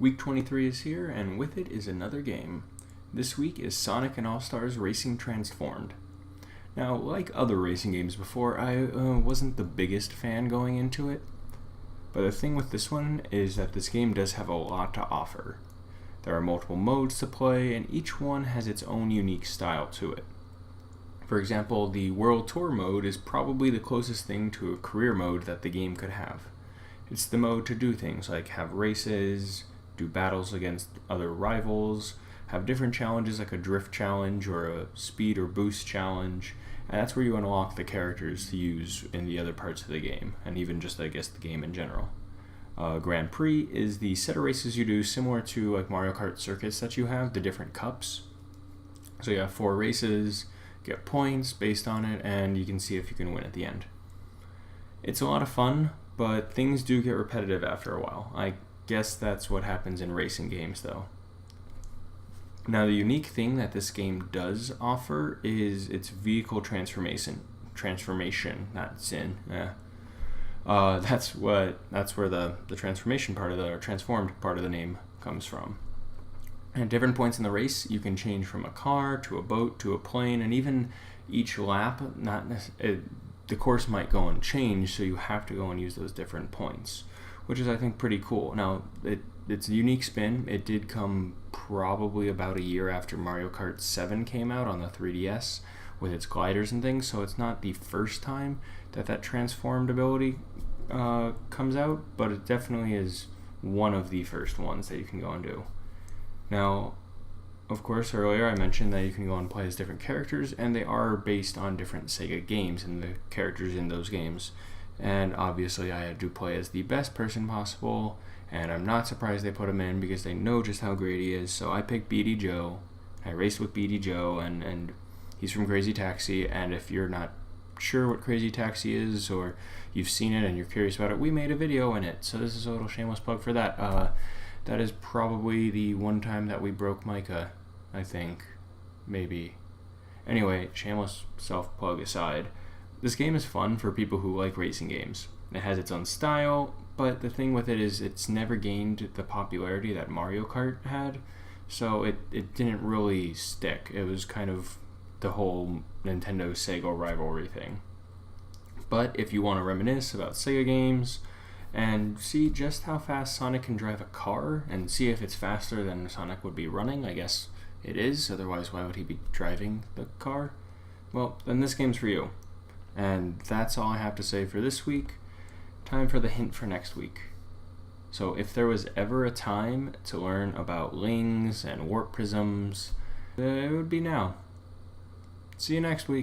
Week 23 is here, and with it is another game. This week is Sonic and All-Stars Racing Transformed. Now, like other racing games before, I wasn't the biggest fan going into it, but the thing with this one is that this game does have a lot to offer. There are multiple modes to play, and each one has its own unique style to it. For example, the World Tour mode is probably the closest thing to a career mode that the game could have. It's the mode to do things like have races, do battles against other rivals, have different challenges like a drift challenge or a speed or boost challenge, and that's where you unlock the characters to use in the other parts of the game, and even just, I guess, the game in general. Grand Prix is the set of races you do similar to like Mario Kart circuits that you have, the different cups. So you have 4 races, get points based on it, and you can see if you can win at the end. It's a lot of fun, but things do get repetitive after a while. I guess that's what happens in racing games, though. Now, the unique thing that this game does offer is its vehicle transformation, not sin. That's where the transformation part of the, or transformed part of the name comes from. At different points in the race, you can change from a car to a boat to a plane, and even each lap, the course might go and change, so you have to go and use those different points, which is, I think, pretty cool. Now, it's a unique spin. It did come probably about a year after Mario Kart 7 came out on the 3DS with its gliders and things, so it's not the first time that transformed ability comes out, but it definitely is one of the first ones that you can go and do. Now, of course, earlier I mentioned that you can go and play as different characters, and they are based on different Sega games and the characters in those games. And obviously I had to play as the best person possible, and I'm not surprised they put him in because they know just how great he is. So I picked BD Joe. I raced with BD Joe, and he's from Crazy Taxi, and if you're not sure what Crazy Taxi is, or you've seen it and you're curious about it, we made a video in it, so this is a little shameless plug for that. That is probably the one time that we broke Micah, I think. Maybe. Anyway, shameless self-plug aside, this game is fun for people who like racing games. It has its own style, but the thing with it is it's never gained the popularity that Mario Kart had, so it didn't really stick. It was kind of the whole Nintendo-Sega rivalry thing. But if you want to reminisce about Sega games and see just how fast Sonic can drive a car and see if it's faster than Sonic would be running, I guess it is, otherwise why would he be driving the car? Well, then this game's for you. And that's all I have to say for this week. Time for the hint for next week. So if there was ever a time to learn about lings and warp prisms, it would be now. See you next week.